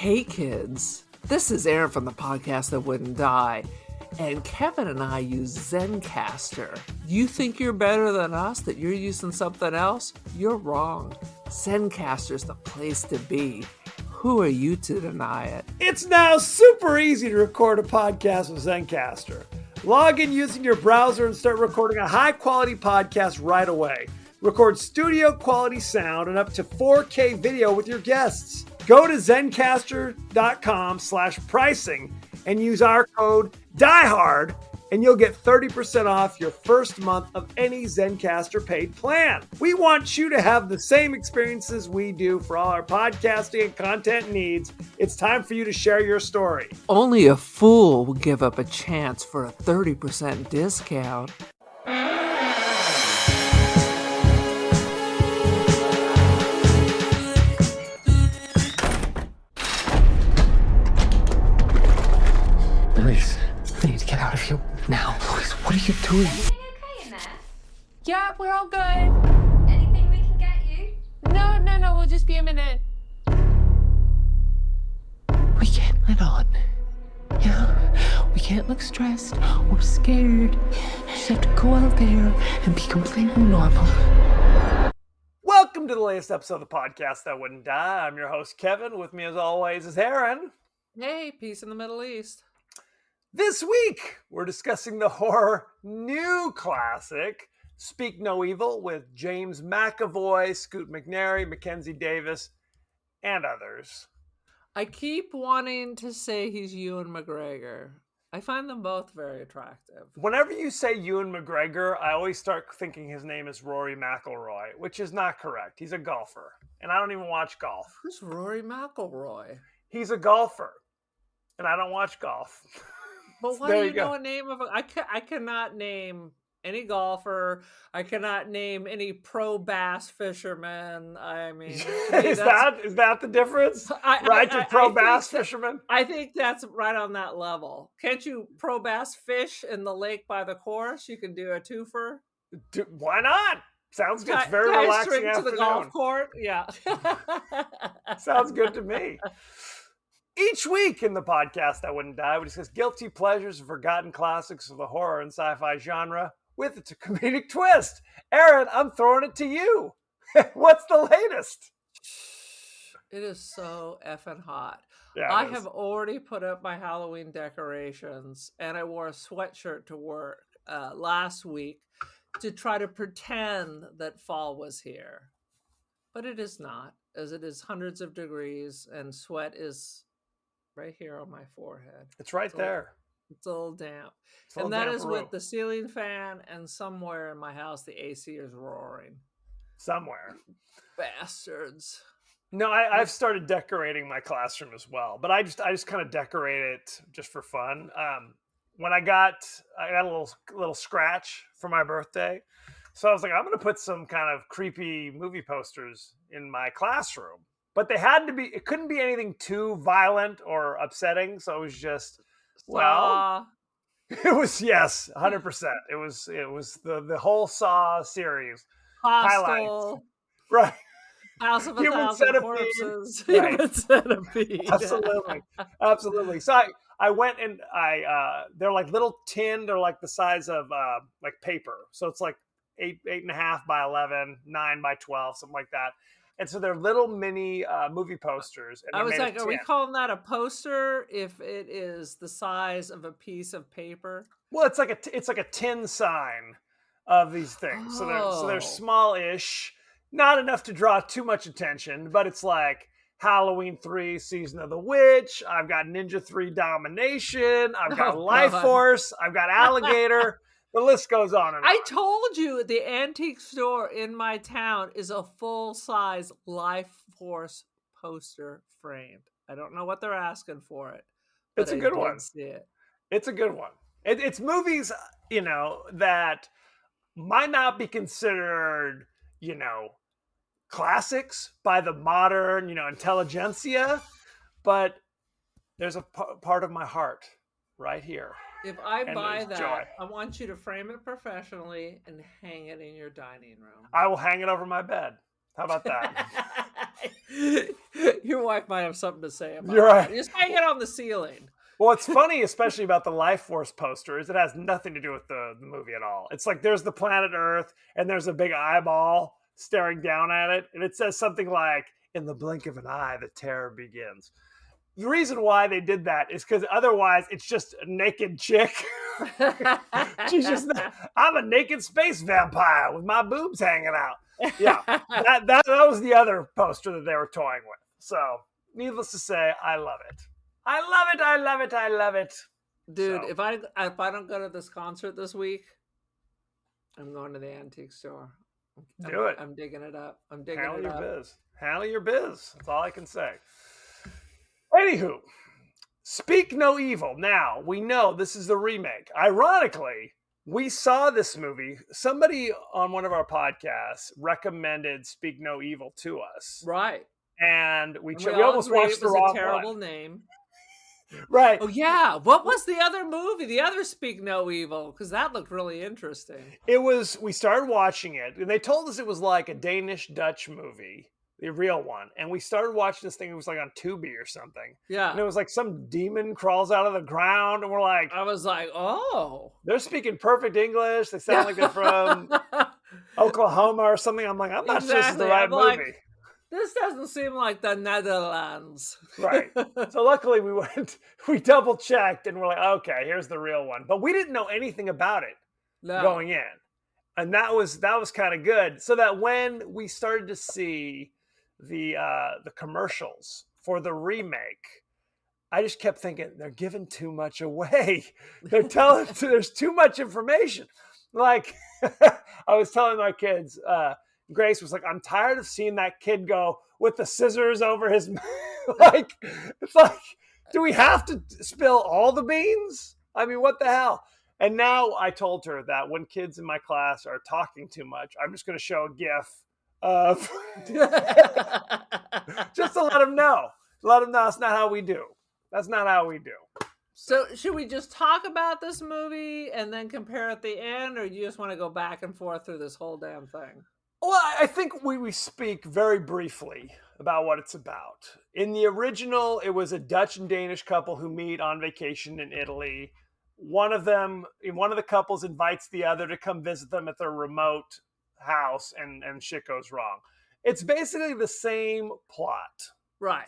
Hey kids, this is Aaron from the podcast that wouldn't die, and Kevin and I use Zencastr. You think you're better than us, that you're using something else? You're wrong. Zencastr's the place to be. Who are you to deny it? It's now super easy to record a podcast with Zencastr. Log in using your browser and start recording a high-quality podcast right away. Record studio-quality sound and up to 4K video with your guests. Go to zencastr.com/pricing and use our code DIEHARD and you'll get 30% off your first month of any Zencastr paid plan. We want you to have the same experiences we do for all our podcasting and content needs. It's time for you to share your story. Only a fool will give up a chance for a 30% discount. Louise, I need to get out of here now. Louise, what are you doing? Everything okay in there? Yeah, we're all good. Anything we can get you? No, we'll just be a minute. We can't let on. Yeah, we can't look stressed or scared. Just have to go out there and be completely normal. Welcome to the latest episode of the podcast that wouldn't die. I'm your host, Kevin. With me as always is Aaron. Hey, peace in the Middle East. This week, we're discussing the horror new classic, Speak No Evil, with James McAvoy, Scoot McNairy, Mackenzie Davis, and others. I keep wanting to say he's Ewan McGregor. I find them both very attractive. Whenever you say Ewan McGregor, I always start thinking his name is Rory McIlroy, which is not correct. He's a golfer, and I don't even watch golf. Who's Rory McIlroy? He's a golfer, and I don't watch golf. But why There do you you know go. a name of I cannot name any golfer. I cannot name any pro bass fisherman. I mean, to me, Is that the difference? You're pro bass fisherman? I think that's right on that level. Can't you pro bass fish in the lake by the course? You can do a twofer. Why not? Sounds good. It's very Tie a relaxing string to afternoon. the golf court. Yeah. Sounds good to me. Each week in the podcast that wouldn't die, we discuss guilty pleasures and forgotten classics of the horror and sci-fi genre with a comedic twist. Aaron, I'm throwing it to you. What's the latest? It is so effing hot. Yeah, I it is. have already put up my Halloween decorations, and I wore a sweatshirt to work last week to try to pretend that fall was here. But it is not, as it is hundreds of degrees, and sweat is right here on my forehead. It's right there. It's a little damp. It's a little And that damp is room. with the ceiling fan, and somewhere in my house, the AC is roaring. Somewhere. Bastards. No, I've started decorating my classroom as well, but I just kind of decorate it just for fun. When I got a little scratch for my birthday, so I was like, I'm going to put some kind of creepy movie posters in my classroom, but they had to be. It couldn't be anything too violent or upsetting, so it was just Saw. it was 100%. It was the whole Saw series Hostel. right. House of a Human Thousand Centipede. Corpses. Right. Human Centipede. Absolutely. So I went and they're like little tin. They're like the size of like paper. So it's like 8.5 by 11, 9 by 12, something like that. And so they're little mini movie posters. And I was like, of are we tin. calling that a poster if it is the size of a piece of paper? Well, it's like a tin sign of these things. So they're Oh. small-ish, not enough to draw too much attention, but it's like Halloween 3, Season of the Witch. I've got Ninja 3 Domination. I've got Oh, Life God. Force. I've got Alligator. The list goes on and on. I told you the antique store in my town is a full-size Life Force poster framed. I don't know what they're asking for it. but It's a I good did one. see it. It's a good one. It's movies, that might not be considered, classics by the modern, intelligentsia, but there's a part of my heart right here. If I And buy there's that, joy. I want you to frame it professionally and hang it in your dining room. I will hang it over my bed. How about that? Your wife might have something to say about You're right. it. Just hang it on the ceiling. What's funny, especially about the Life Force poster, is it has nothing to do with the movie at all. It's like there's the planet Earth and there's a big eyeball staring down at it. And it says something like, in the blink of an eye, the terror begins. The reason why they did that is because otherwise it's just a naked chick. She's just, I'm a naked space vampire with my boobs hanging out. Yeah, that was the other poster that they were toying with. So, needless to say, I love it. I love it. I love it. I love it. Dude, So. if I don't go to this concert this week, I'm going to the antique store. Do it. I'm digging it up. I'm digging Handle it your up. biz. Handle your biz. That's all I can say. Anywho, Speak No Evil. Now, we know this is the remake. Ironically, we saw this movie. Somebody on one of our podcasts recommended Speak No Evil to us. Right. And we all almost agreed watched it the was wrong a terrible one. name. Right. Oh yeah. What was the other movie? The other Speak No Evil, because that looked really interesting. We started watching it, and they told us it was like a Danish-Dutch movie, the real one. And we started watching this thing, it was like on Tubi or something. Yeah. And it was like some demon crawls out of the ground, and we're like, I was like, oh. they're speaking perfect English. They sound like they're from Oklahoma or something. I'm like, I'm not sure this is the Exactly. right I'm movie. like, this doesn't seem like the Netherlands. Right. So luckily we double checked and we're like, okay, here's the real one. But we didn't know anything about it No. going in. And that was kind of good. So that when we started to see the commercials for the remake, I just kept thinking they're giving too much away. They're telling there's too much information. Like I was telling my kids, Grace was like, I'm tired of seeing that kid go with the scissors over his like, it's like, do we have to spill all the beans? I mean, what the hell? And now I told her that when kids in my class are talking too much, I'm just going to show a GIF of just to let them know. Let them know that's not how we do. That's not how we do. So should we just talk about this movie and then compare at the end, or you just want to go back and forth through this whole damn thing? Well, I think we speak very briefly about what it's about. In the original, it was a Dutch and Danish couple who meet on vacation in Italy. One of the couples invites the other to come visit them at their remote house, and shit goes wrong. It's basically the same plot. Right.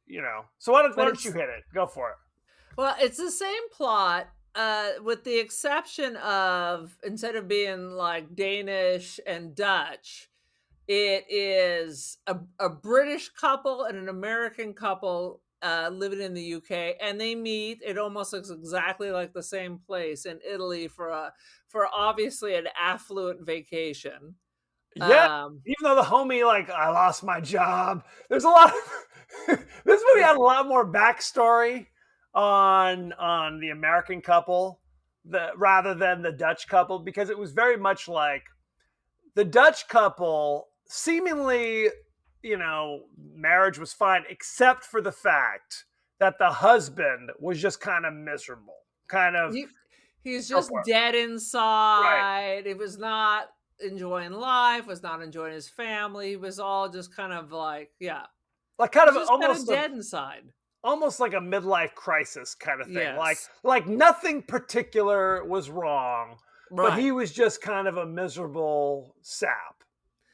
You know. So why don't you hit it? Go for it. Well, it's the same plot, with the exception of, instead of being like Danish and Dutch, it is a British couple and an American couple living in the UK, and they meet. It almost looks exactly like the same place in Italy for obviously an affluent vacation. Yeah, even though the homie, like, I lost my job. There's a lot of this movie had a lot more backstory on the American couple rather than the Dutch couple, because it was very much like the Dutch couple seemingly, you know, marriage was fine except for the fact that the husband was just kind of miserable, kind of he's just dead inside. Right. It was not enjoying life, was not enjoying his family. He was all just kind of like, yeah, like kind of almost kind of dead inside. Almost like a midlife crisis kind of thing. Yes. Like nothing particular was wrong, right. But he was just kind of a miserable sap,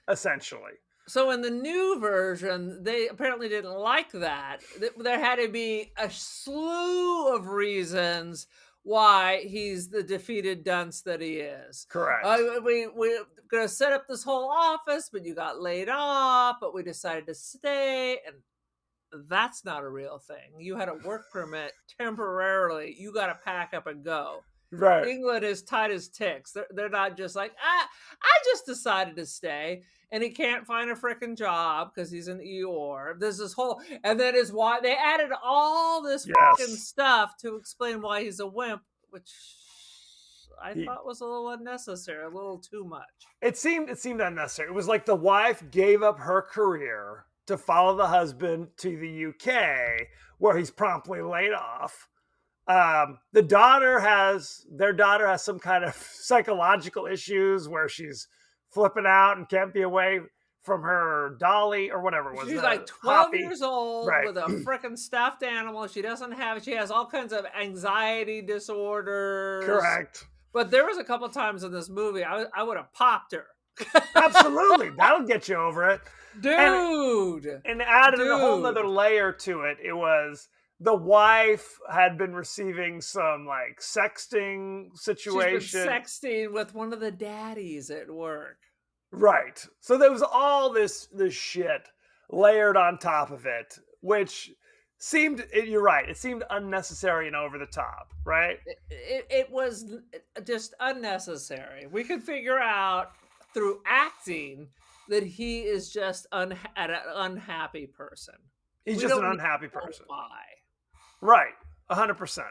essentially. So in the new version, they apparently didn't like that. There had to be a slew of reasons why he's the defeated dunce that he is. Correct. We're going to set up this whole office, but you got laid off, but we decided to stay. And that's not a real thing. You had a work permit temporarily. You got to pack up and go. Right. England is tight as ticks. They're not just like, I just decided to stay. And he can't find a freaking job because he's an Eeyore. There's this whole, and that is why they added all this freaking stuff to explain why he's a wimp, which I thought was a little unnecessary, a little too much. It seemed unnecessary. It was like the wife gave up her career to follow the husband to the UK, where he's promptly laid off. Their daughter has some kind of psychological issues where she's flipping out and can't be away from her dolly or whatever it was. She's the like 12 Hoppy. years old Right. with a freaking stuffed animal. She has all kinds of anxiety disorders. Correct. But there was a couple times in this movie I would have popped her. Absolutely. That'll get you over it. Dude. And added a whole Dude. nother layer to it. It was the wife had been receiving some like sexting situation. She's been sexting with one of the daddies at work. Right. So there was all this shit layered on top of it, which seemed, you're right, it seemed unnecessary and over the top, right? It was just unnecessary. We could figure out through acting that he is just an unhappy person. He's We just an don't unhappy know person. why. Right. 100%.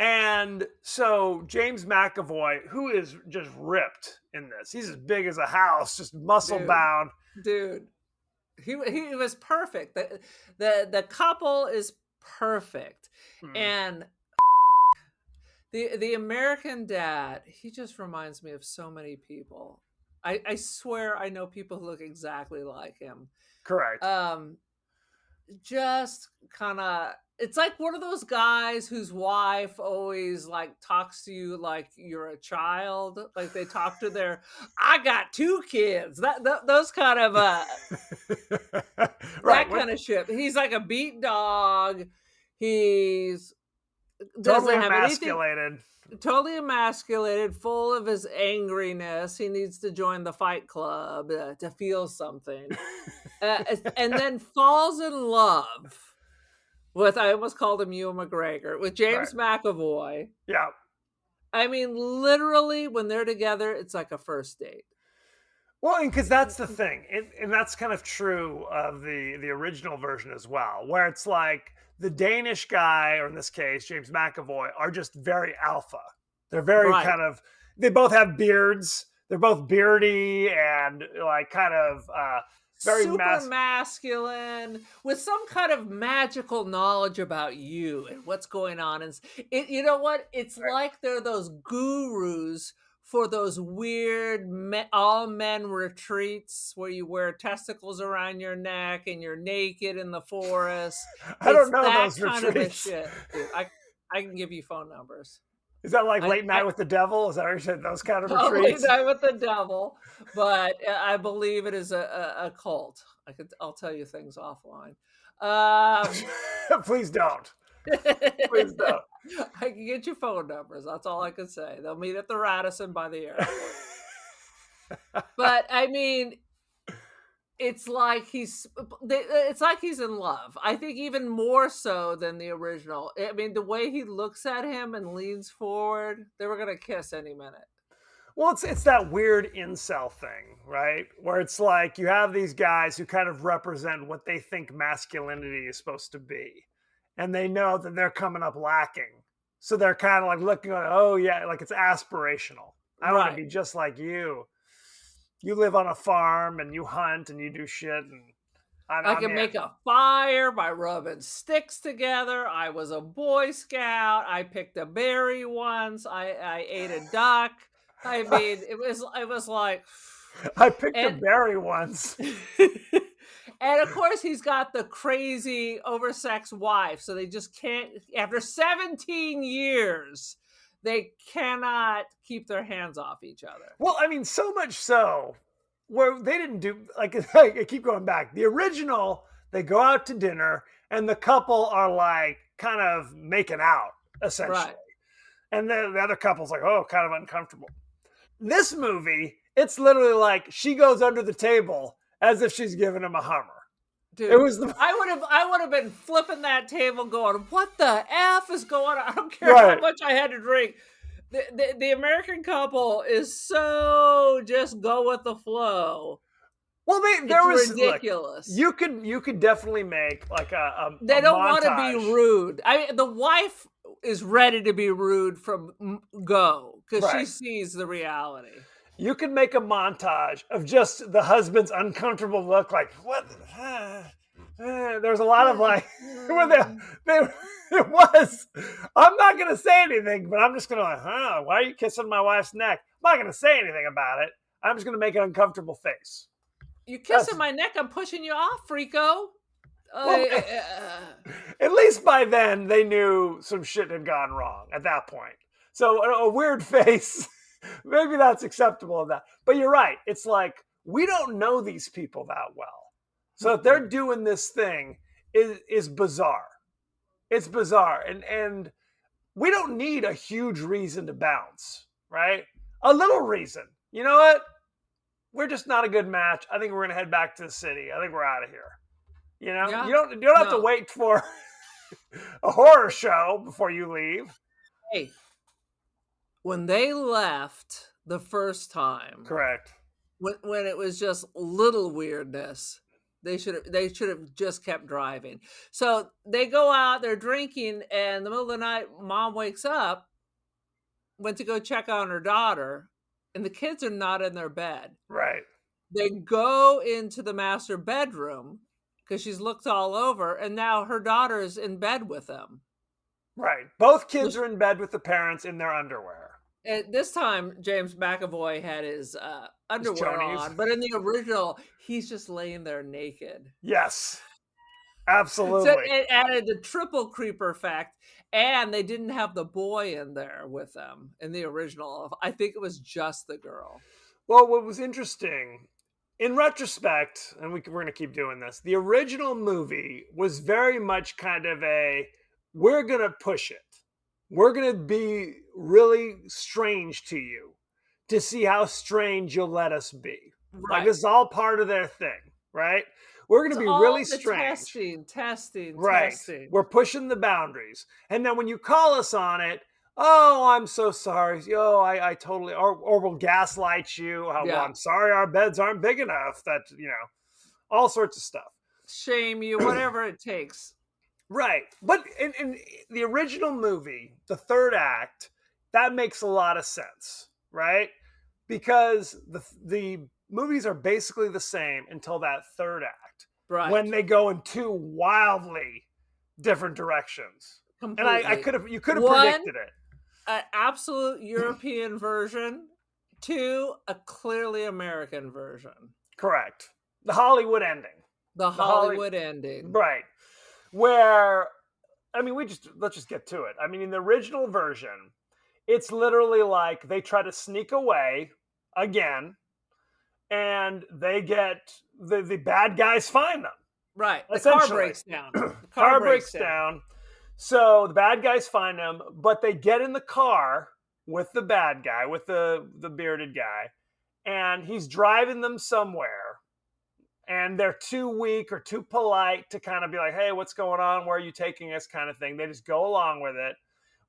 And so James McAvoy, who is just ripped in this, he's as big as a house, just muscle bound. Dude, he was perfect. The couple is perfect. And the American dad, he just reminds me of so many people. I swear I know people who look exactly like him. Correct. Just kind of, it's like one of those guys whose wife always like talks to you like you're a child. Like they talk to their, I got 2 kids. Those kind of Right. that kind of shit. He's like a beat dog. He's Totally doesn't have anything. emasculated. Totally emasculated, full of his angriness. He needs to join the fight club to feel something. And then falls in love with, I almost called him Ewan McGregor, with James McAvoy. Yeah. I mean, literally, when they're together, it's like a first date. Well, and because that's the thing. And that's kind of true of the original version as well, where it's like the Danish guy, or in this case, James McAvoy, are just very alpha. They're very kind of, they both have beards. They're both beardy and like kind of very super masculine, with some kind of magical knowledge about you and what's going on. And you know what? It's like they're those gurus for those weird all men retreats where you wear testicles around your neck and you're naked in the forest. I don't know that those kind retreats. Of a shit, dude. I can give you phone numbers. Is that like Late Night with the Devil? Is that what you said? Those kind of retreats? Late Night with the Devil, but I believe it is a cult. I'll tell you things offline. Please don't. Please don't. I can get you phone numbers. That's all I can say. They'll meet at the Radisson by the airport. But I mean, it's like he's in love. I think even more so than the original. I mean, the way he looks at him and leans forward, they were gonna kiss any minute. Well, it's that weird incel thing, right? Where it's like you have these guys who kind of represent what they think masculinity is supposed to be. And they know that they're coming up lacking. So they're kind of like looking like, oh yeah, like it's aspirational. I want to be just like you. You live on a farm and you hunt and you do shit. And I can make a fire by rubbing sticks together. I was a Boy Scout. I picked a berry once. I ate a duck. I mean, it was like, I picked a berry once. And of course, he's got the crazy oversexed wife. So they just can't, after 17 years, they cannot keep their hands off each other. Well, I mean, so much so where they didn't do, like, I keep going back. The original, they go out to dinner and the couple are like kind of making out, essentially. Right. And the other couple's like, oh, kind of uncomfortable. This movie, it's literally like she goes under the table as if she's giving him a Hummer. Dude, it was I would have been flipping that table going, what the F is going on? I don't care how much I had to drink. The American couple is so just go with the flow. Well, there was ridiculous. Look, you could definitely make like they don't want to montage. be rude. I mean, the wife is ready to be rude from go because she sees the reality. You could make a montage of just the husband's uncomfortable look, like what? There's a lot of like, it was. I'm not gonna say anything, but I'm just gonna like, why are you kissing my wife's neck? I'm not gonna say anything about it. I'm just gonna make an uncomfortable face. You kissing That's- my neck, I'm pushing you off, Frico. Well, at least by then they knew some shit had gone wrong at that point. So a weird face, maybe that's acceptable of that. But you're right. It's like we don't know these people that well. So if they're doing this thing is bizarre. It's bizarre. And we don't need a huge reason to bounce, right? A little reason. You know what? We're just not a good match. I think we're gonna head back to the city. I think we're out of here. You know, Yeah. you don't have to No. wait for a horror show before you leave. Hey, when they left the first time, Correct. when it was just little weirdness, they should have just kept driving. So they go out, they're drinking, and in the middle of the night, mom wakes up, went to go check on her daughter, and the kids are not in their bed. Right. They go into the master bedroom because she's looked all over, and now her daughter is in bed with them. Right. Both kids are in bed with the parents in their underwear. And this time, James McAvoy had his underwear chonies. on, but in the original, he's just laying there naked. Yes. Absolutely. So it added the triple creeper effect, and they didn't have the boy in there with them in the original. I think it was just the girl. Well, what was interesting, in retrospect, and we're going to keep doing this, the original movie was very much kind of we're going to push it. We're going to be really strange to you to see how strange you'll let us be. Right. Like, this is all part of their thing, right? We're going to be all really the strange. testing. We're pushing the boundaries. And then when you call us on it, oh, I'm so sorry. Oh, I totally, or we'll gaslight you. Oh, Yeah. well, I'm sorry our beds aren't big enough. That, all sorts of stuff. Shame you, whatever it takes. Right. But in the original movie, the third act, that makes a lot of sense, right? Because the movies are basically the same until that third act. Right. When they go in two wildly different directions. Completely. And you could have One, predicted it. An absolute European version. Two, a clearly American version. Correct. The Hollywood ending. The Hollywood ending. Right. Where, I mean, let's just get to it. I mean, in the original version, it's literally like they try to sneak away again, and they get the bad guys find them. Right. The car Essentially. breaks down. The Car breaks down. So the bad guys find them, but they get in the car with the bad guy, with the bearded guy, and he's driving them somewhere. And they're too weak or too polite to kind of be like, hey, what's going on? Where are you taking us? Kind of thing. They just go along with it.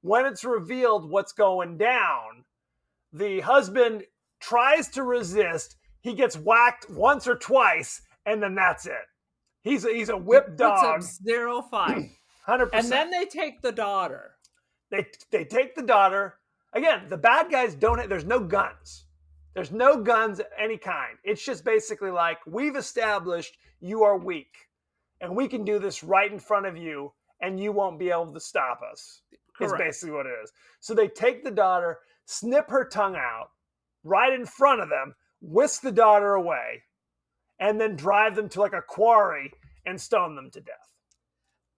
When it's revealed what's going down, the husband tries to resist. He gets whacked once or twice, and then that's it. He's a whip dog. Puts up 0 fight. 100%. And then they take the daughter. They take the daughter. Again, the bad guys there's no guns. There's no guns of any kind. It's just basically like, we've established you are weak, and we can do this right in front of you, and you won't be able to stop us. Is Correct. basically what it is. So they take the daughter, snip her tongue out right in front of them, whisk the daughter away, and then drive them to like a quarry and stone them to death.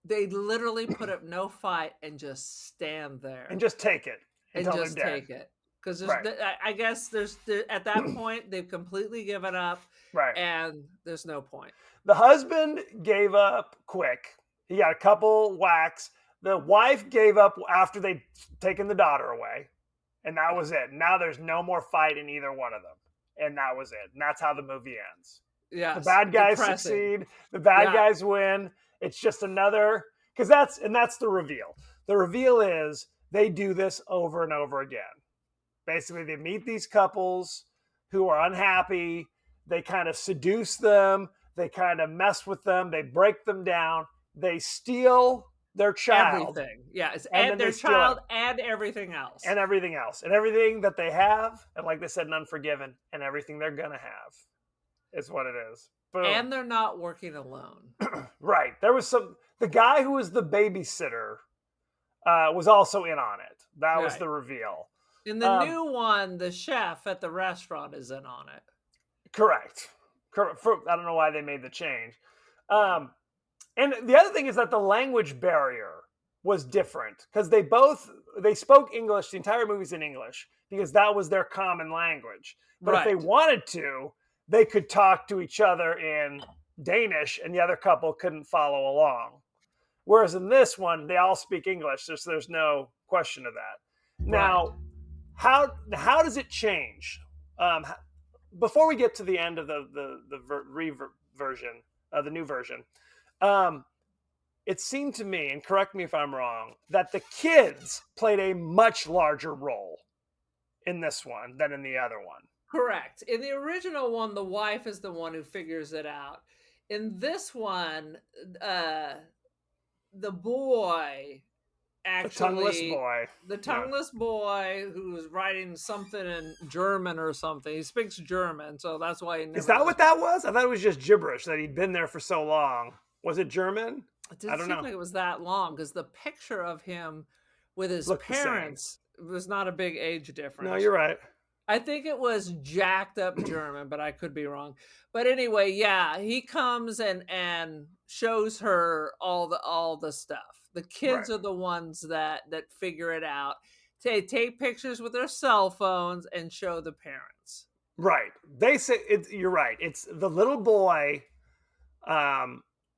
They literally put up no fight and just stand there. And just take it and until just they're dead. take it. Because Right. I guess at that point, they've completely given up, Right. and there's no point. The husband gave up quick. He got a couple whacks. The wife gave up after they'd taken the daughter away. And that was it. Now there's no more fight in either one of them. And that was it. And that's how the movie ends. Yeah, The bad guys succeed. The bad guys win. It's just another, because that's the reveal. The reveal is they do this over and over again. Basically, they meet these couples who are unhappy. They kind of seduce them. They kind of mess with them. They break them down. They steal their child. Everything. Yeah, it's And then and their they steal child it. and everything else. And everything else. And everything that they have. And like they said in Unforgiven. And everything they're going to have. Is what it is. Boom. And they're not working alone. Right. There was the guy who was the babysitter was also in on it. That was Right. the reveal. In the new one, the chef at the restaurant is in on it. Correct. I don't know why they made the change. And the other thing is that the language barrier was different because they spoke English. The entire movie's in English because that was their common language. But if they Right. wanted to, they could talk to each other in Danish, and the other couple couldn't follow along. Whereas in this one, they all speak English, so there's no question of that. Now, how does it change? Before we get to the end of the version, the new version, it seemed to me, and correct me if I'm wrong, that the kids played a much larger role in this one than in the other one. Correct. In the original one, the wife is the one who figures it out. In this one, the boy actually, the tongueless boy who's writing something in German or something. He speaks German, so that's why he never. Is that what that was? I thought it was just gibberish that he'd been there for so long. Was it German? It didn't seem like it was that long because the picture of him with his parents was not a big age difference. No, you're right. I think it was jacked up German, but I could be wrong. But anyway, yeah, he comes and shows her all the stuff. The kids are the ones that figure it out. They take pictures with their cell phones and show the parents. Right. They say you're right. It's the little boy.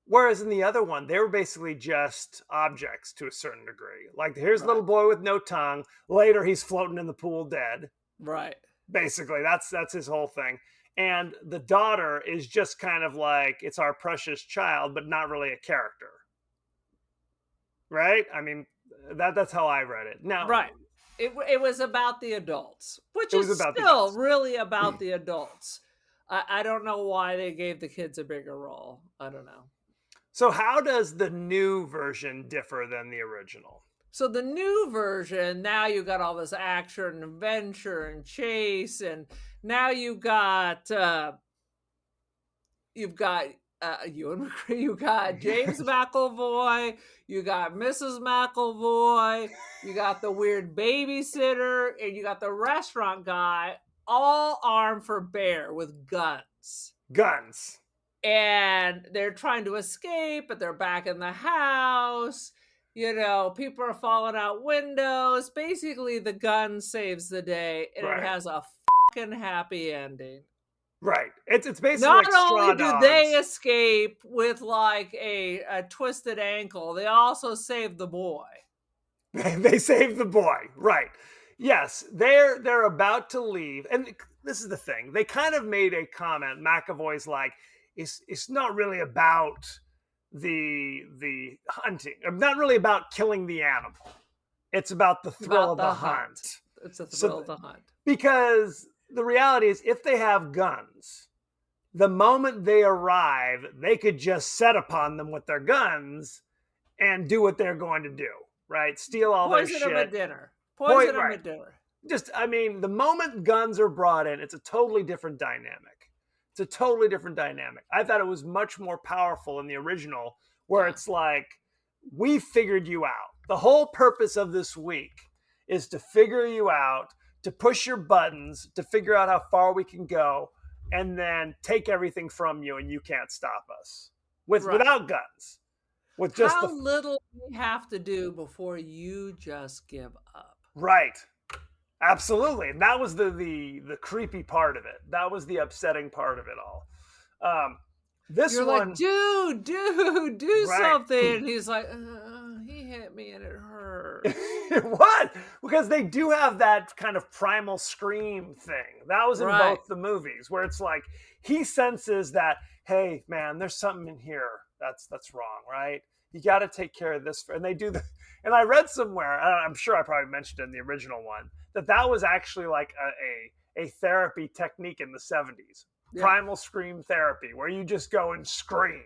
Whereas in the other one, they were basically just objects to a certain degree. Like here's a little boy with no tongue. Later, he's floating in the pool dead. Right. Basically, that's his whole thing. And the daughter is just kind of like it's our precious child, but not really a character. Right? I mean, that's how I read it. Now, right. It was about the adults, which is still really about the adults. I don't know why they gave the kids a bigger role. I don't know. So how does the new version differ than the original? So the new version, now you got all this action and adventure and chase, and now you've got Ewan McGregor, you got James McAvoy, you got Mrs. McAvoy, you got the weird babysitter, and you got the restaurant guy, all armed for bear with guns. And they're trying to escape, but they're back in the house. You know, people are falling out windows. Basically, the gun saves the day, and it has a fucking happy ending. Right. It's basically not like only do they escape with like a twisted ankle, they also save the boy. They save the boy. Right. Yes, they're about to leave, and this is the thing. They kind of made a comment. McAvoy's like, it's not really about the hunting. Not really about killing the animal. It's about the thrill of the hunt. It's a thrill of the hunt. Because the reality is, if they have guns, the moment they arrive, they could just set upon them with their guns and do what they're going to do. Right? Steal all their shit. Poison them at dinner. Poison them at dinner. Just, I mean, the moment guns are brought in, it's a totally different dynamic. It's a totally different dynamic. I thought it was much more powerful in the original, where it's like, we figured you out. The whole purpose of this week is to figure you out, to push your buttons, to figure out how far we can go, and then take everything from you, and you can't stop us. Without guns. With just how little we have to do before you just give up. Right. Absolutely. And that was the creepy part of it. That was the upsetting part of it all. You're like, dude, do something. And he's like, he hit me and it hurt. What? Because they do have that kind of primal scream thing. That was in both the movies, where it's like he senses that, hey, man, there's something in here that's wrong, right? You got to take care of this. And they do the. And I read somewhere, I'm sure I probably mentioned it in the original one, that was actually like a therapy technique in the 70s. Yeah. Primal scream therapy, where you just go and scream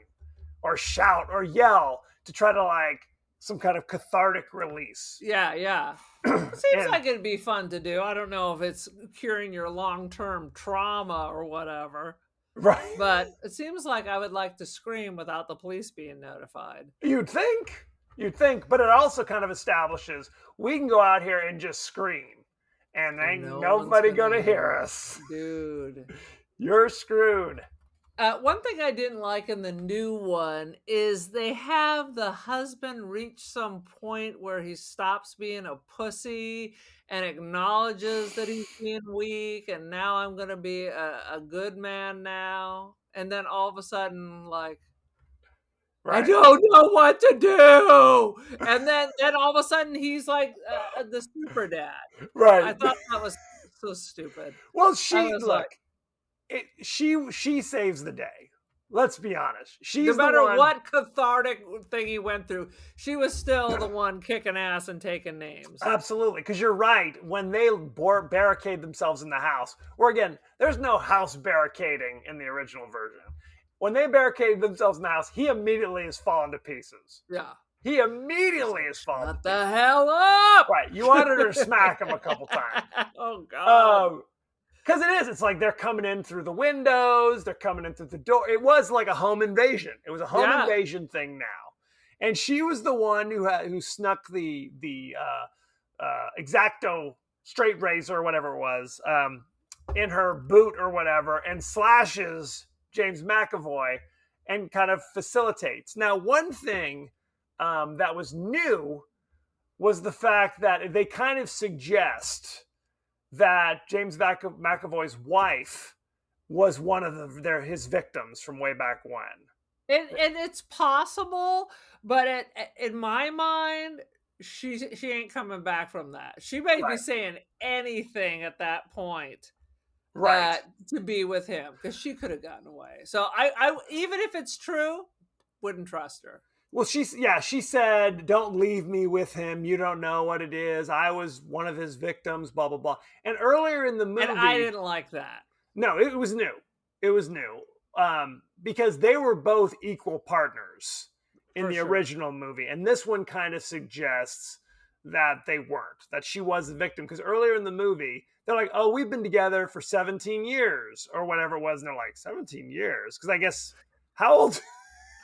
or shout or yell to try to like some kind of cathartic release. Yeah. Seems like it'd be fun to do. I don't know if it's curing your long-term trauma or whatever. Right. But it seems like I would like to scream without the police being notified. You'd think, but it also kind of establishes we can go out here and just scream, and ain't nobody gonna hear us. Dude. You're screwed. One thing I didn't like in the new one is they have the husband reach some point where he stops being a pussy and acknowledges that he's being weak, and now I'm gonna be a good man now. And then all of a sudden, like, I Right. don't know what to do. And then all of a sudden he's like the super dad. I Right. thought that was so stupid. Well, I was like, she saves the day. Let's be honest. no She's the matter one. what cathartic thing he went through, she was still the one kicking ass and taking names. Absolutely, because you're right. When they barricade themselves in the house, or again, there's no house barricading in the original version. When they barricade themselves in the house, he immediately is falling to pieces. Yeah. He immediately is falling. Shut the hell up! Right. You wanted her to smack him a couple times. Oh, God. Because it is. It's like they're coming in through the windows. They're coming in through the door. It was like a home invasion. It was a home invasion thing now. And she was the one who snuck the X-Acto straight razor or whatever it was in her boot or whatever and slashes James McAvoy and kind of facilitates. Now, one thing that was new was the fact that they kind of suggest that James McAvoy's wife was one of his victims from way back when. And it's possible, but in my mind, she ain't coming back from that. She may be saying anything at that point, right, to be with him, because she could have gotten away. So I even if it's true, wouldn't trust her. Well, she said, "Don't leave me with him. You don't know what it is. I was one of his victims." Blah blah blah. And earlier in the movie, and I didn't like that. No, it was new. It was new because they were both equal partners in the original movie, and this one kind of suggests that they weren't. That she was the victim, because earlier in the movie, they're like, "Oh, we've been together for 17 years or whatever it was," and they're like, 17 years? Because I guess how old?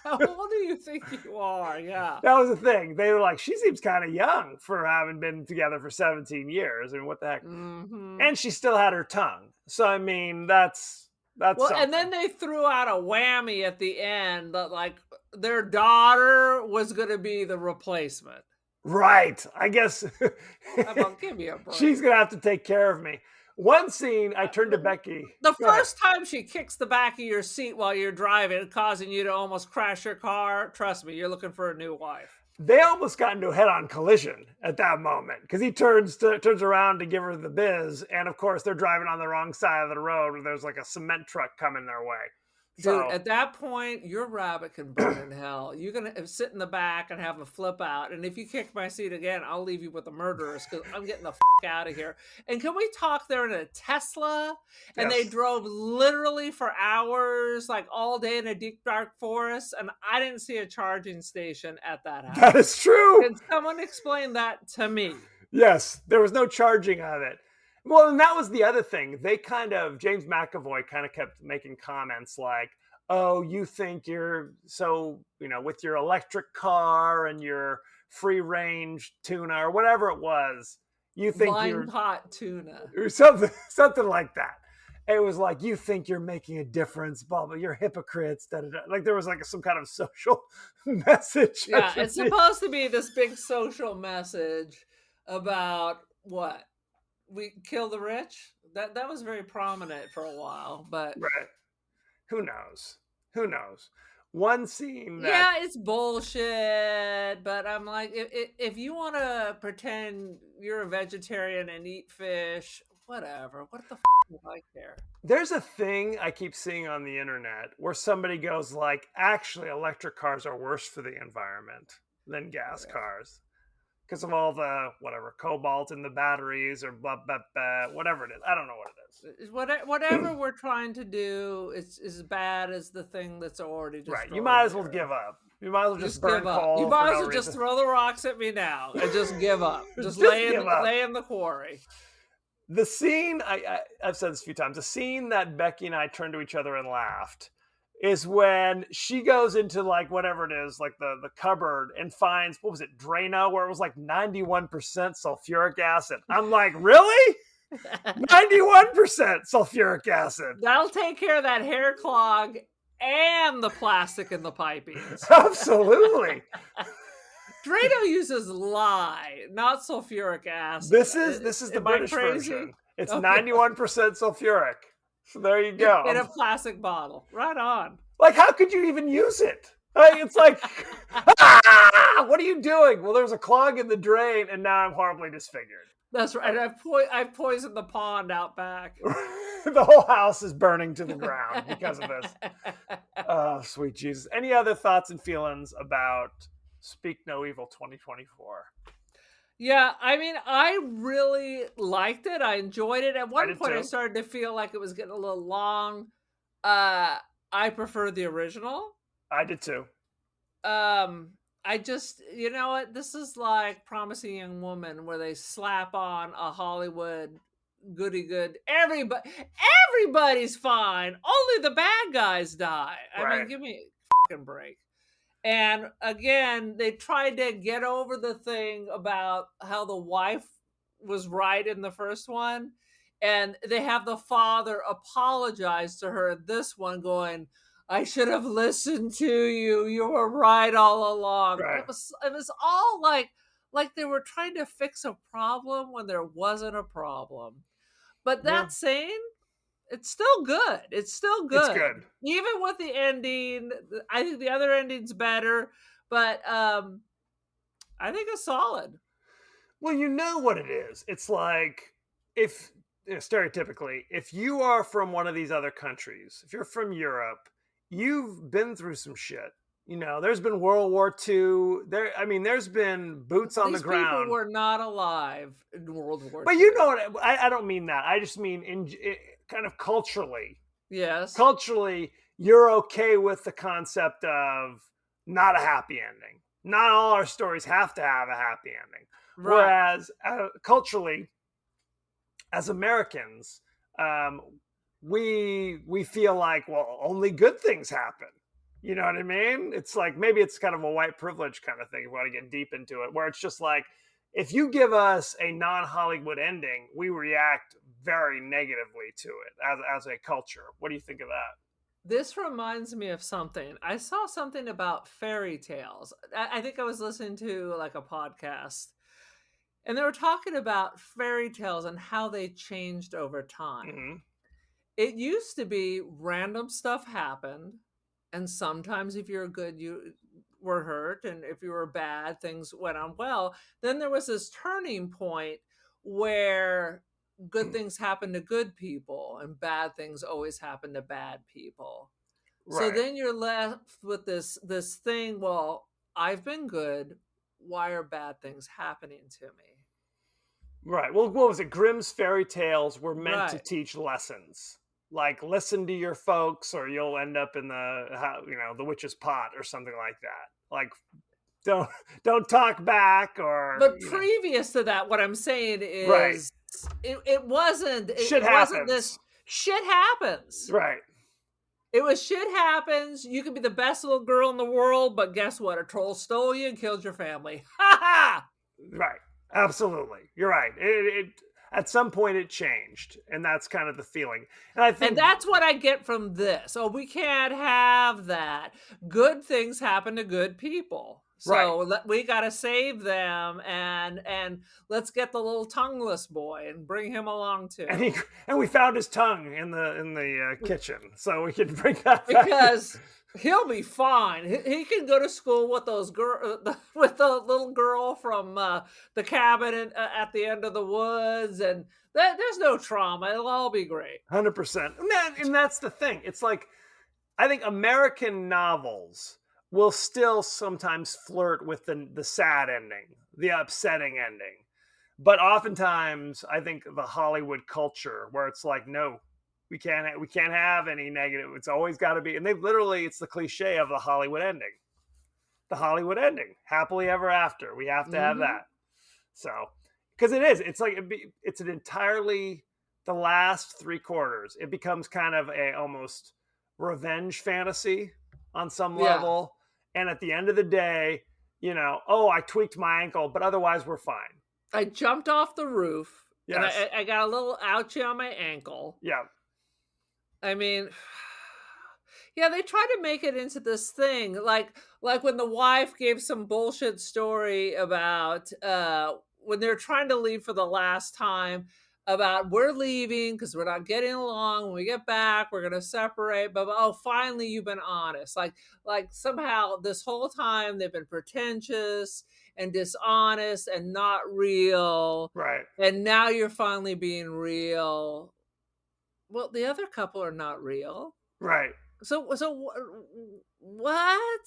How old do you think you are? Yeah. That was the thing. They were like, she seems kind of young for having been together for 17 years. I mean, what the heck? Mm-hmm. And she still had her tongue. So, I mean, that's well, something. And then they threw out a whammy at the end that, like, their daughter was going to be the replacement. Right. I guess. Give me a break. She's going to have to take care of me. One scene, I turned to Becky. The first time she kicks the back of your seat while you're driving, causing you to almost crash your car, trust me, you're looking for a new wife. They almost got into a head-on collision at that moment, because he turns around to give her the biz, and of course they're driving on the wrong side of the road where there's like a cement truck coming their way. Dude, at that point, your rabbit can burn in hell. You're going to sit in the back and have a flip out. And if you kick my seat again, I'll leave you with the murderers, because I'm getting the out of here. And can we talk? They're in a Tesla, and they drove literally for hours, like all day in a deep, dark forest. And I didn't see a charging station at that house. That is true. Can someone explain that to me? Yes, there was no charging of it. Well, and that was the other thing. James McAvoy kind of kept making comments like, "Oh, you think you're so, with your electric car and your free range tuna," or whatever it was. You think Blind pot tuna. Or something like that. It was like, "You think you're making a difference, blah, blah, you're hypocrites." Da, da, da. Like there was like some kind of social message. Yeah, it's supposed to be this big social message about what? We kill the rich. That was very prominent for a while, but right. Who knows? One scene. It's bullshit. But I'm like, if you want to pretend you're a vegetarian and eat fish, whatever. What the do I care? There's a thing I keep seeing on the internet where somebody goes like, "Actually, electric cars are worse for the environment than gas cars." Because of all the cobalt in the batteries or blah, blah, blah, whatever it is. I don't know what it is. Whatever we're trying to do is as bad as the thing that's already destroyed. Right. You might as well give up. You might as well just burn coal. You might as well just throw the rocks at me now and just give up. Just lay in the quarry. The scene, I've said this a few times, the scene that Becky and I turned to each other and laughed is when she goes into like whatever it is, like the cupboard, and finds, what was it, Drano, where it was like 91% sulfuric acid. I'm like, really? 91% sulfuric acid. That'll take care of that hair clog and the plastic in the pipings. Absolutely. Drano uses lye, not sulfuric acid. This is the Am I British crazy? version. It's Okay. 91% sulfuric. So there you go. In a plastic bottle. Right on. Like, how could you even use it? Like, it's like, ah, what are you doing? Well, there's a clog in the drain, and now I'm horribly disfigured. That's right. I've poisoned the pond out back. The whole house is burning to the ground because of this. Oh, sweet Jesus. Any other thoughts and feelings about Speak No Evil 2024? Yeah, I mean, I really liked it. I enjoyed it. At one did point, I too. started to feel like it was getting a little long. I prefer the original. I did too. I just, you know what? This is like Promising Young Woman, where they slap on a Hollywood goody good. Everybody's fine. Only the bad guys die. I Right. mean, give me a fucking break. And again, they tried to get over the thing about how the wife was right in the first one. And they have the father apologize to her in this one, going, I should have listened to you. You were right all along. Right. It was all like they were trying to fix a problem when there wasn't a problem. But Yeah. that saying, it's still good. It's still good. It's good. Even with the ending, I think the other ending's better, but I think it's solid. Well, you know what it is. It's like, if stereotypically, if you are from one of these other countries, if you're from Europe, you've been through some shit. You know, there's been World War II. There's been boots on These the ground. people were not alive in World War But II. you know what? I don't mean that. I just mean kind of culturally. Yes. Culturally, you're okay with the concept of not a happy ending. Not all our stories have to have a happy ending. Right. Whereas culturally, as Americans, we feel like, well, only good things happen. You know what I mean? It's like, maybe it's kind of a white privilege kind of thing. If we want to get deep into it, where it's just like, if you give us a non-Hollywood ending, we react very negatively to it as a culture. What do you think of that? This reminds me of something. I saw something about fairy tales. I think I was listening to like a podcast, and they were talking about fairy tales and how they changed over time. Mm-hmm. It used to be random stuff happened, and sometimes if you're good, you were hurt, and if you were bad, things went on well. Then there was this turning point where good things happen to good people and bad things always happen to bad people. Right. So then you're left with this thing, well, I've been good, why are bad things happening to me? Right. Well, what was it? Grimm's fairy tales were meant to Right. teach lessons. Like, listen to your folks or you'll end up in the witch's pot or something like that. Like, don't talk back or. But previous to that, what I'm saying is, Right. it wasn't. Shit it wasn't happens. this. Shit happens. Right. It was shit happens. You could be the best little girl in the world, but guess what? A troll stole you and killed your family. Ha ha! Right. Absolutely. You're right. It at some point it changed, and that's kind of the feeling. And I think And that's what I get from this. Oh, we can't have that. Good things happen to good people. So we got to save them, and let's get the little tongueless boy and bring him along too. And we found his tongue in the kitchen, so we can bring that back. Because he'll be fine. He can go to school with with the little girl from the cabin at the end of the woods, and there's no trauma. It'll all be great. 100%. And that's the thing. It's like, I think American novels will still sometimes flirt with the sad ending, the upsetting ending. But oftentimes, I think the Hollywood culture, where it's like, no, we can't have any negative. It's always got to be, and it's the cliche of the Hollywood ending. The Hollywood ending, happily ever after. We have to have that. So, because it's like it's an entirely, the last three quarters, it becomes kind of a almost revenge fantasy on some level. And at the end of the day, I tweaked my ankle, but otherwise we're fine. I jumped off the roof. Yes. And I got a little ouchie on my ankle. Yeah. I mean, Yeah, they try to make it into this thing, like when the wife gave some bullshit story about when they're trying to leave for the last time about we're leaving because we're not getting along. When we get back, we're gonna separate. But oh, finally you've been honest. Like somehow this whole time they've been pretentious and dishonest and not real. Right. And now you're finally being real. Well, the other couple are not real. Right. So what?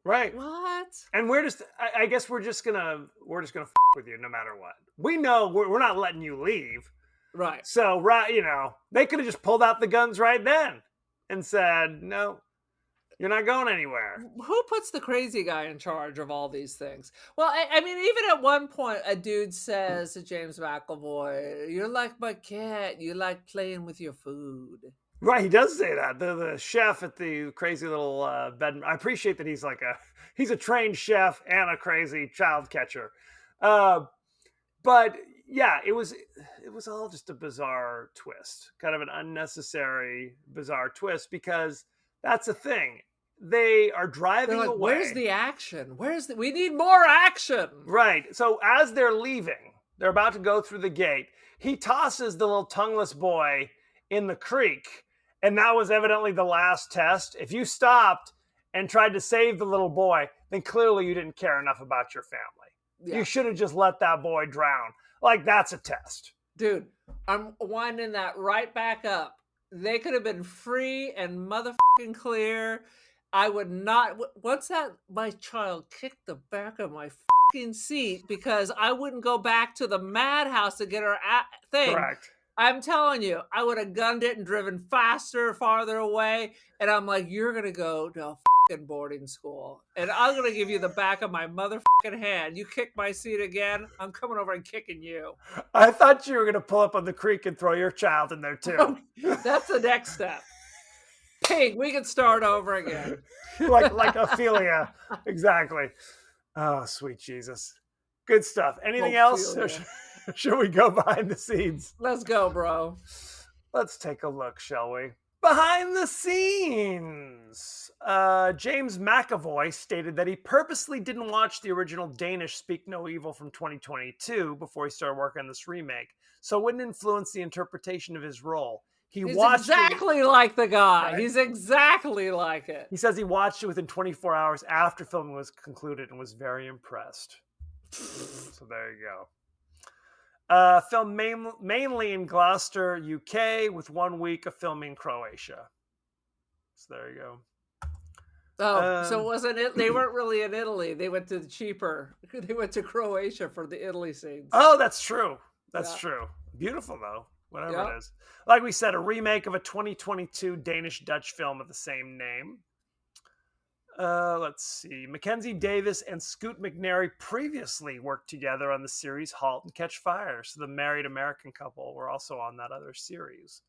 Right. What? And I guess we're just gonna f- with you no matter what. We know we're not letting you leave. Right. So they could have just pulled out the guns right then and said, no, you're not going anywhere. Who puts the crazy guy in charge of all these things? Well, I mean, even at one point, a dude says to James McAvoy, "You're like my cat. You like playing with your food." Right, he does say that. The chef at the crazy little bed. I appreciate that he's a trained chef and a crazy child catcher. But yeah, it was all just a bizarre twist, kind of an unnecessary bizarre twist, because that's the thing. They are driving They're like, away. "Where's the action? We need more action." Right. So as they're leaving, they're about to go through the gate. He tosses the little tongueless boy in the creek. And that was evidently the last test. If you stopped and tried to save the little boy, then clearly you didn't care enough about your family. Yeah. You should have just let that boy drown. Like, that's a test. Dude, I'm winding that right back up. They could have been free and motherfucking clear. I would not. Once that my child kicked the back of my fucking seat because I wouldn't go back to the madhouse to get her thing. Correct. I'm telling you, I would have gunned it and driven faster, farther away. And I'm like, you're going to go to a fucking boarding school. And I'm going to give you the back of my motherfucking hand. You kick my seat again, I'm coming over and kicking you. I thought you were going to pull up on the creek and throw your child in there too. That's the next step. Pig, we can start over again. like Ophelia. Exactly. Oh, sweet Jesus. Good stuff. Anything else? Should we go behind the scenes? Let's go, bro. Let's take a look, shall we? Behind the scenes. James McAvoy stated that he purposely didn't watch the original Danish Speak No Evil from 2022 before he started working on this remake, so it wouldn't influence the interpretation of his role. He's exactly like the guy. Right? He's exactly like it. He says he watched it within 24 hours after filming was concluded and was very impressed. So there you go. Filmed mainly in Gloucester, UK, with 1 week of filming in Croatia. So there you go. Oh, so it wasn't it? They weren't really in Italy. They went to They went to Croatia for the Italy scenes. Oh, that's true. That's true. Beautiful though. Whatever it is. Like we said, a remake of a 2022 Danish-Dutch film of the same name. Let's see. Mackenzie Davis and Scoot McNairy previously worked together on the series *Halt and Catch Fire*. So the married American couple were also on that other series.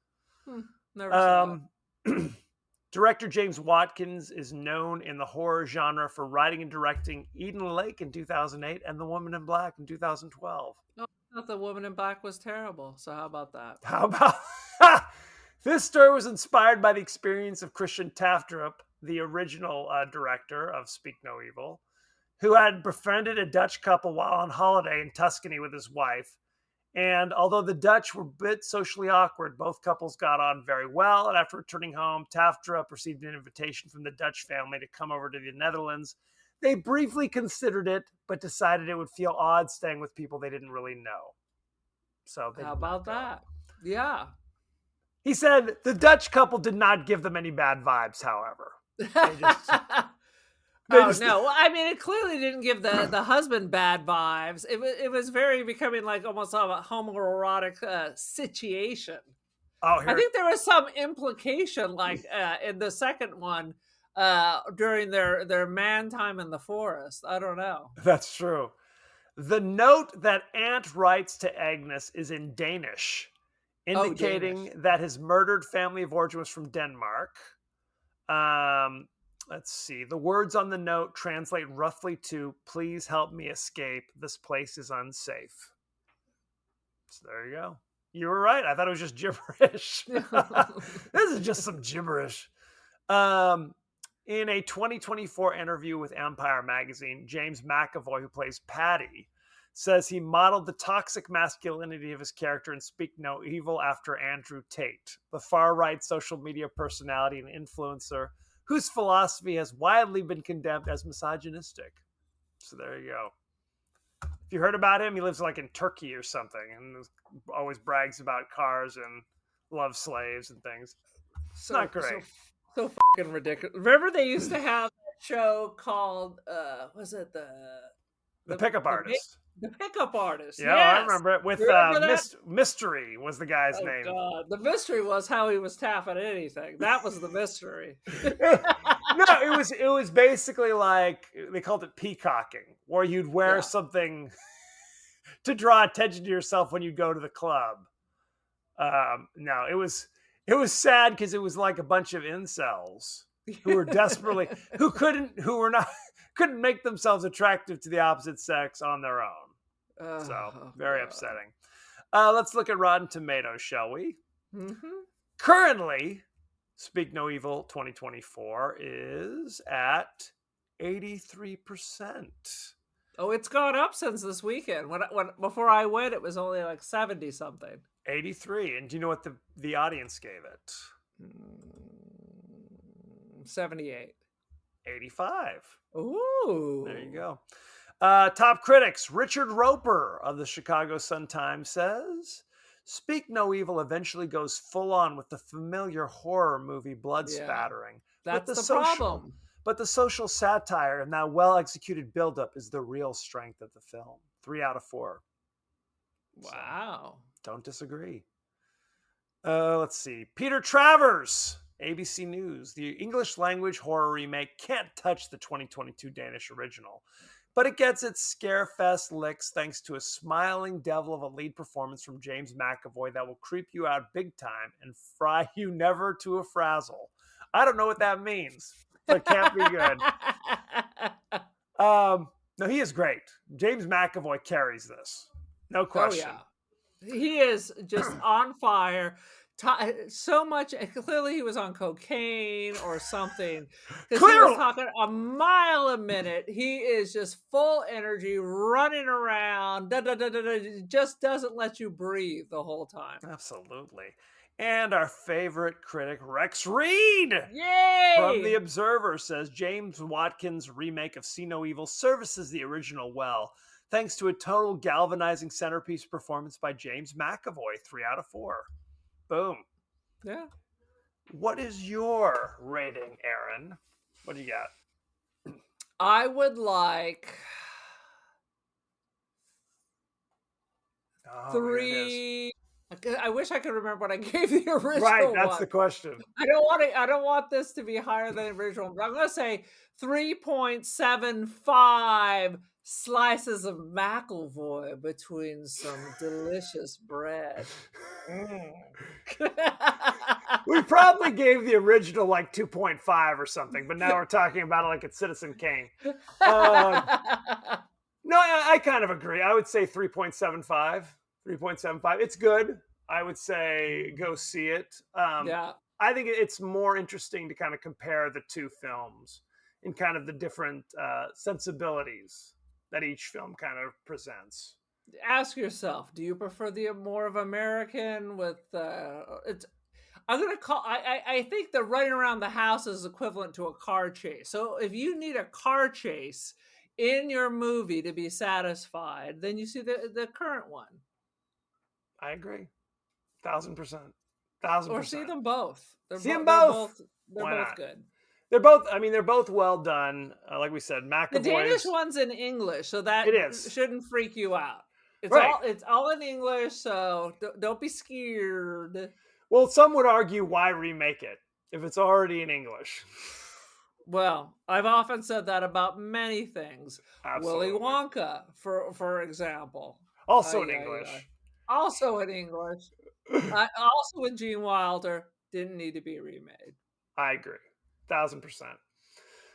Never saw it. Director James Watkins is known in the horror genre for writing and directing *Eden Lake* in 2008 and *The Woman in Black* in 2012. No, I thought *The Woman in Black* was terrible. So how about that? How about this story was inspired by the experience of Christian Taftrup, the original director of Speak No Evil, who had befriended a Dutch couple while on holiday in Tuscany with his wife. And although the Dutch were a bit socially awkward, both couples got on very well. And after returning home, Taftrup received an invitation from the Dutch family to come over to the Netherlands. They briefly considered it, but decided it would feel odd staying with people they didn't really know. So how about that? Yeah. He said the Dutch couple did not give them any bad vibes, however. No, I mean, it clearly didn't give the husband bad vibes. It was very becoming like almost a homoerotic situation. Oh, I think there was some implication, like in the second one, during their man time in the forest. I don't know. That's true. The note that Ant writes to Agnes is in Danish, indicating that his murdered family of origin was from Denmark. Let's see. The words on the note translate roughly to, "Please help me escape. This place is unsafe." So there you go. You were right. I thought it was just gibberish. This is just some gibberish. In a 2024 interview with Empire magazine, James McAvoy, who plays Patty, says he modeled the toxic masculinity of his character in Speak No Evil after Andrew Tate, the far-right social media personality and influencer whose philosophy has widely been condemned as misogynistic. So there you go. If you heard about him, he lives like in Turkey or something and always brags about cars and loves slaves and things. It's not great. So fucking ridiculous. Remember they used to have that show called was it the Pickup Artist? The Pickup Artist. Yeah, yes. I remember it with Mystery was the guy's name. God. The mystery was how he was tapping anything. That was the mystery. No, it was basically like they called it peacocking, where you'd wear something to draw attention to yourself when you go to the club. No, it was sad because it was like a bunch of incels who were desperately couldn't make themselves attractive to the opposite sex on their own. So very upsetting. Let's look at Rotten Tomatoes, shall we? Mm-hmm. Currently, Speak No Evil 2024 is at 83%. Oh, it's gone up since this weekend. When before I went, it was only like 70 something. 83. And do you know what the audience gave it? 78. 85. Ooh. There you go. Top critics. Richard Roper of the Chicago Sun-Times says, Speak No Evil eventually goes full on with the familiar horror movie blood spattering. That's the problem. But the social satire and that well-executed buildup is the real strength of the film. 3 out of 4. Wow. So, don't disagree. Let's see. Peter Travers, ABC News. The English language horror remake can't touch the 2022 Danish original, but it gets its scarefest licks thanks to a smiling devil of a lead performance from James McAvoy that will creep you out big time and fry you never to a frazzle. I don't know what that means, but it can't be good. No, he is great. James McAvoy carries this. No question. Oh, yeah. He is just on fire. So much. Clearly, he was on cocaine or something. Because he was talking a mile a minute. He is just full energy, running around. Just doesn't let you breathe the whole time. Absolutely. And our favorite critic, Rex Reed, Yay! from The Observer, says James Watkins' remake of See No Evil services the original well, thanks to a total galvanizing centerpiece performance by James McAvoy. 3 out of 4. Boom. Yeah. What is your rating, Aaron? What do you got? I would like 3. I wish I could remember what I gave the original. Right, that's the question. I don't want this to be higher than the original, but I'm going to say 3.75 slices of McAvoy between some delicious bread. We probably gave the original like 2.5 or something, but now we're talking about it like it's Citizen Kane. No, I kind of agree. I would say 3.75. 3.75. It's good. I would say go see it. Yeah. I think it's more interesting to kind of compare the two films and kind of the different sensibilities that each film kind of presents. Ask yourself, do you prefer the more of American with it's I'm gonna call I think the running around the house is equivalent to a car chase. So if you need a car chase in your movie to be satisfied, then you see the current one. I agree. 1,000%. 1,000%. Or see them both. See them both. They're both good. They're both well done. Like we said, McAvoy. The Danish one's in English, so that it is. Shouldn't freak you out. It's all in English, so don't be scared. Well, some would argue why remake it if it's already in English. Well, I've often said that about many things. Absolutely. Willy Wonka, for example. Also in English. Also in English. Also in Gene Wilder. Didn't need to be remade. I agree. 1,000%.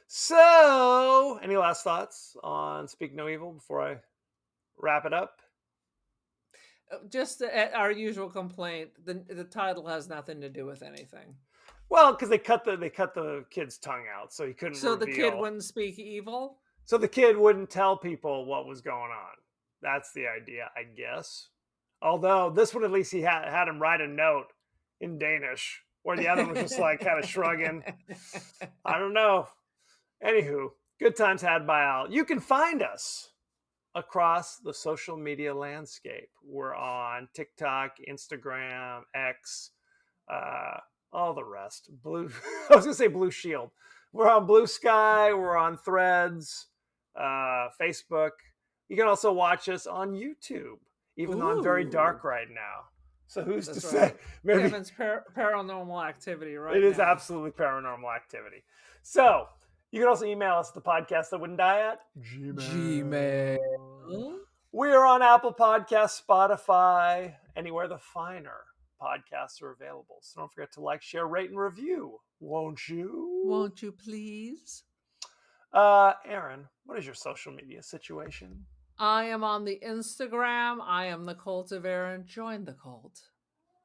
So, any last thoughts on Speak No Evil before I wrap it up? Just our usual complaint. The title has nothing to do with anything. Well, because they cut the kid's tongue out, so he couldn't So the kid reveal. wouldn't speak evil? So the kid wouldn't tell people what was going on. That's the idea, I guess. Although this one, at least he had him write a note in Danish, where the other one was just like kind of shrugging. I don't know. Anywho, good times had by all. You can find us across the social media landscape. We're on TikTok, Instagram, X, all the rest. Blue, I was gonna say Blue Shield. We're on Blue Sky. We're on Threads, Facebook. You can also watch us on YouTube, even though I'm very dark right now. So who's That's to right. say? Maybe Kevin's paranormal activity right it is now. absolutely paranormal activity. So you can also email us the podcast that wouldn't die at Gmail. We are on Apple Podcasts, Spotify, anywhere the finer podcasts are available. So don't forget to like, share, rate, and review, won't you? Won't you please? Aaron, what is your social media situation? I am on the Instagram. I am the Cult of Aaron. Join the cult.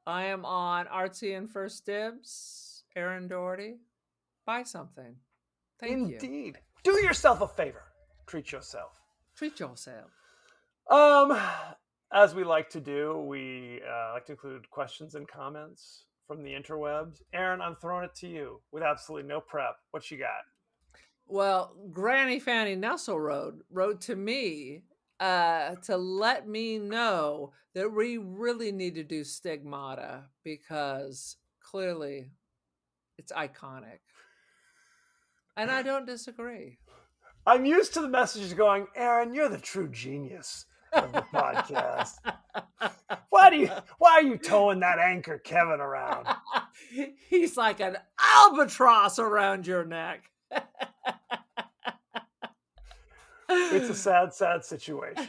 I am on Artsy and First Dibs. Aaron Doherty. Buy something. Thank you. Indeed. Do yourself a favor. Treat yourself. Treat yourself. As we like to do, we like to include questions and comments from the interwebs. Aaron, I'm throwing it to you with absolutely no prep. What you got? Well, Granny Fanny Nestle wrote to me to let me know that we really need to do Stigmata because clearly it's iconic. And I don't disagree. I'm used to the messages going, Aaron, you're the true genius of the podcast. Why are you towing that anchor Kevin around? He's like an albatross around your neck. It's a sad, sad situation.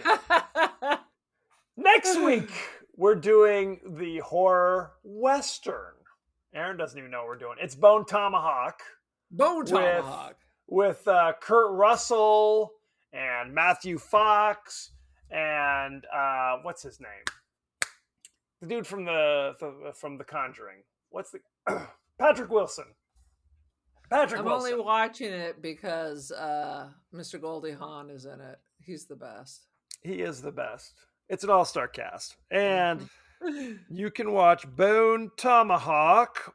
Next week, we're doing the horror Western. Aaron doesn't even know what we're doing. It's Bone Tomahawk. Bone Tomahawk. With Kurt Russell and Matthew Fox and what's his name? The dude from the Conjuring. What's the Patrick Wilson. I'm only watching it because Mr. Goldie Hawn is in it. He's the best. He is the best. It's an all-star cast. And you can watch Bone Tomahawk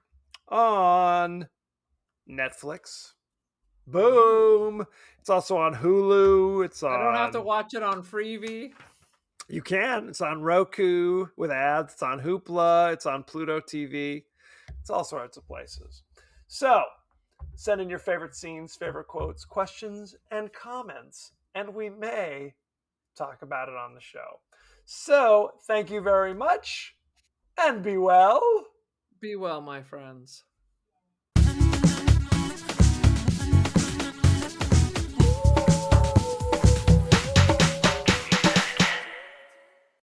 on Netflix. Boom. It's also on Hulu. I don't have to watch it on Freevee. You can. It's on Roku with ads. It's on Hoopla. It's on Pluto TV. It's all sorts of places. So send in your favorite scenes, favorite quotes, questions, and comments, and we may talk about it on the show. So thank you very much, and be well. Be well, my friends.